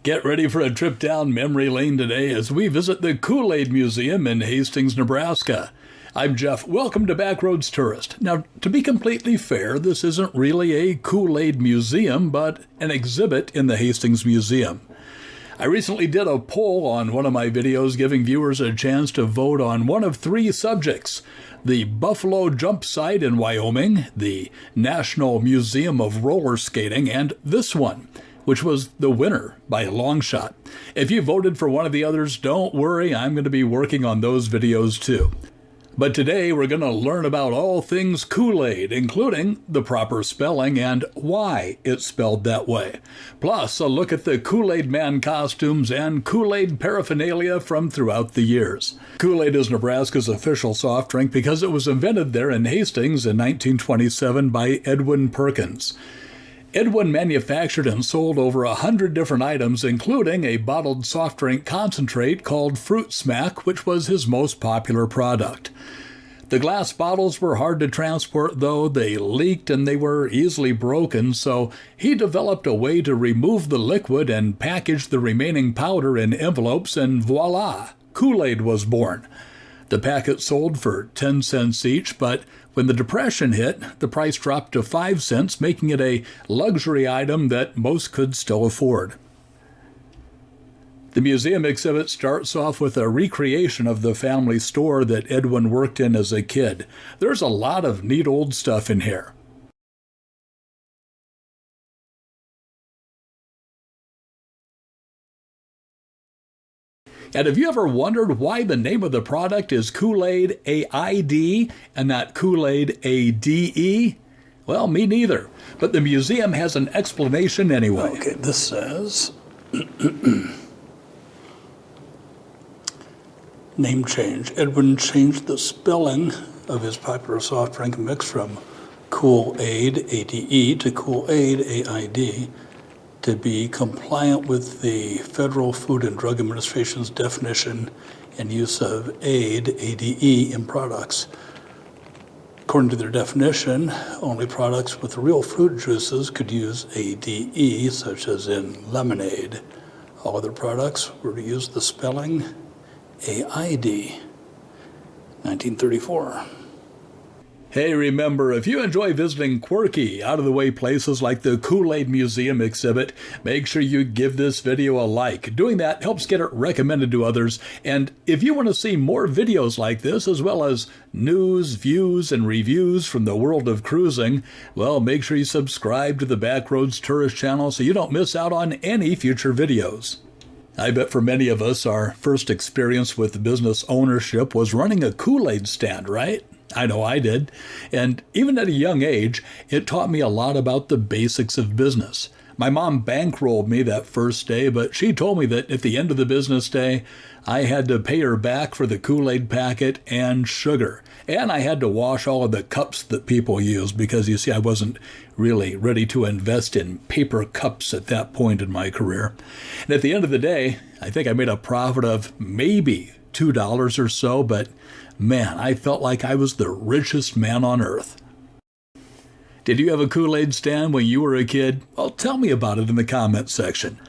Get ready for a trip down memory lane today as we visit the Kool-Aid Museum in Hastings, Nebraska. I'm Jeff. Welcome to Backroads Tourist. Now, to be completely fair, this isn't really a Kool-Aid museum, but an exhibit in the Hastings Museum. I recently did a poll on one of my videos giving viewers a chance to vote on one of three subjects: the Buffalo Jump Site in Wyoming, the National Museum of Roller Skating, and this one, which was the winner by a long shot. If you voted for one of the others, don't worry, I'm going to be working on those videos too. But today we're going to learn about all things Kool-Aid, including the proper spelling and why it's spelled that way. Plus, a look at the Kool-Aid Man costumes and Kool-Aid paraphernalia from throughout the years. Kool-Aid is Nebraska's official soft drink because it was invented there in Hastings in 1927 by Edwin Perkins. Edwin manufactured and sold over 100 different items, including a bottled soft drink concentrate called Fruit Smack, which was his most popular product. The glass bottles were hard to transport, though. They leaked and they were easily broken, so he developed a way to remove the liquid and package the remaining powder in envelopes, and voila, Kool-Aid was born. The packet sold for 10 cents each, but when the Depression hit, the price dropped to 5 cents, making it a luxury item that most could still afford. The museum exhibit starts off with a recreation of the family store that Edwin worked in as a kid. There's a lot of neat old stuff in here. And have you ever wondered why the name of the product is Kool-Aid AID and not Kool-Aid ADE? Well, me neither. But the museum has an explanation anyway. Okay, this says name change. Edwin changed the spelling of his popular soft drink mix from Kool-Aid ADE to Kool-Aid AID to be compliant with the Federal Food and Drug Administration's definition and use of AID, ADE, in products. According to their definition, only products with real fruit juices could use ADE, such as in lemonade. All other products were to use the spelling AID. 1934. Hey, remember, if you enjoy visiting quirky, out-of-the-way places like the Kool-Aid Museum exhibit, make sure you give this video a like. Doing that helps get it recommended to others. And if you want to see more videos like this, as well as news, views, and reviews from the world of cruising, well, make sure you subscribe to the Backroads Tourist channel so you don't miss out on any future videos. I bet for many of us, our first experience with business ownership was running a Kool-Aid stand, right? I know I did. And even at a young age, it taught me a lot about the basics of business. My mom bankrolled me that first day, but she told me that at the end of the business day, I had to pay her back for the Kool-Aid packet and sugar. And I had to wash all of the cups that people use because, you see, I wasn't really ready to invest in paper cups at that point in my career. And at the end of the day, I think I made a profit of maybe $2 or so, but man, I felt like I was the richest man on earth. Did you have a Kool-Aid stand when you were a kid? Well, tell me about it in the comments section.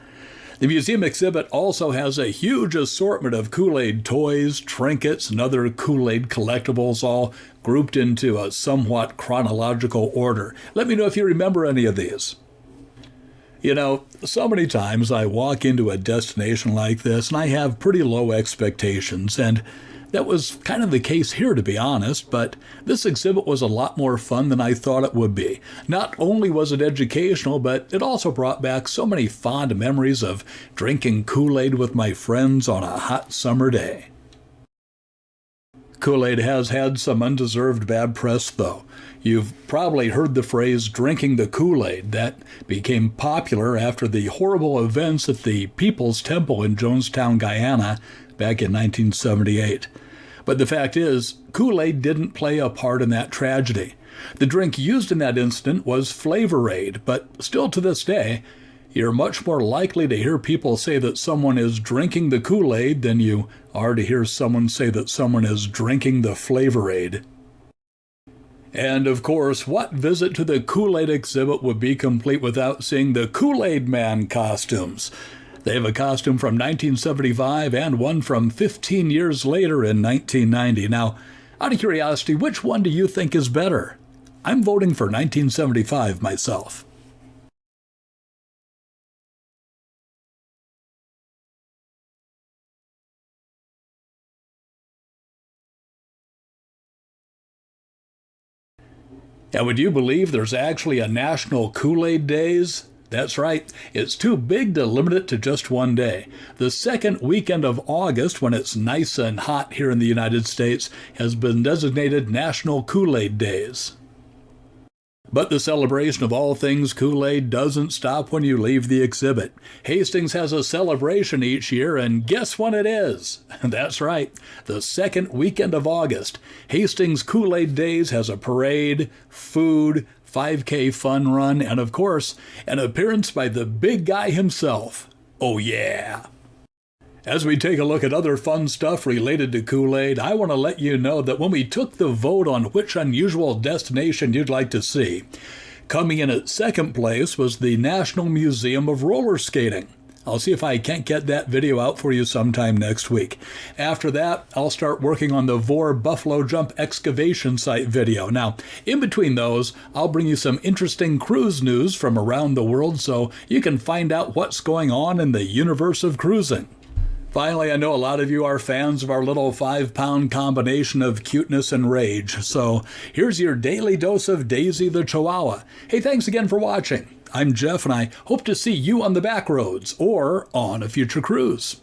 The museum exhibit also has a huge assortment of Kool-Aid toys, trinkets, and other Kool-Aid collectibles, all grouped into a somewhat chronological order. Let me know if you remember any of these. You know, so many times I walk into a destination like this and I have pretty low expectations, and that was kind of the case here, to be honest, but this exhibit was a lot more fun than I thought it would be. Not only was it educational, but it also brought back so many fond memories of drinking Kool-Aid with my friends on a hot summer day. Kool-Aid has had some undeserved bad press, though. You've probably heard the phrase drinking the Kool-Aid. That became popular after the horrible events at the People's Temple in Jonestown, Guyana, back in 1978. But the fact is, Kool-Aid didn't play a part in that tragedy. The drink used in that incident was Flavor-Aid, but still to this day, you're much more likely to hear people say that someone is drinking the Kool-Aid than you are to hear someone say that someone is drinking the Flavor-Aid. And of course, what visit to the Kool-Aid exhibit would be complete without seeing the Kool-Aid Man costumes? They have a costume from 1975 and one from 15 years later in 1990. Now, out of curiosity, which one do you think is better? I'm voting for 1975 myself. And would you believe there's actually a National Kool-Aid Days? That's right, it's too big to limit it to just one day. The second weekend of August, when it's nice and hot here in the United States, has been designated National Kool-Aid Days. But the celebration of all things Kool-Aid doesn't stop when you leave the exhibit. Hastings has a celebration each year, and guess when it is? That's right, the second weekend of August. Hastings Kool-Aid Days has a parade, food, 5K fun run, and of course, an appearance by the big guy himself. Oh yeah! As we take a look at other fun stuff related to Kool-Aid, I want to let you know that when we took the vote on which unusual destination you'd like to see, coming in at second place was the National Museum of Roller Skating. I'll see if I can't get that video out for you sometime next week. After that, I'll start working on the Vor Buffalo Jump excavation site video. Now, in between those, I'll bring you some interesting cruise news from around the world so you can find out what's going on in the universe of cruising. Finally, I know a lot of you are fans of our little 5-pound combination of cuteness and rage, so here's your daily dose of Daisy the Chihuahua. Hey, thanks again for watching. I'm Jeff, and I hope to see you on the back roads or on a future cruise.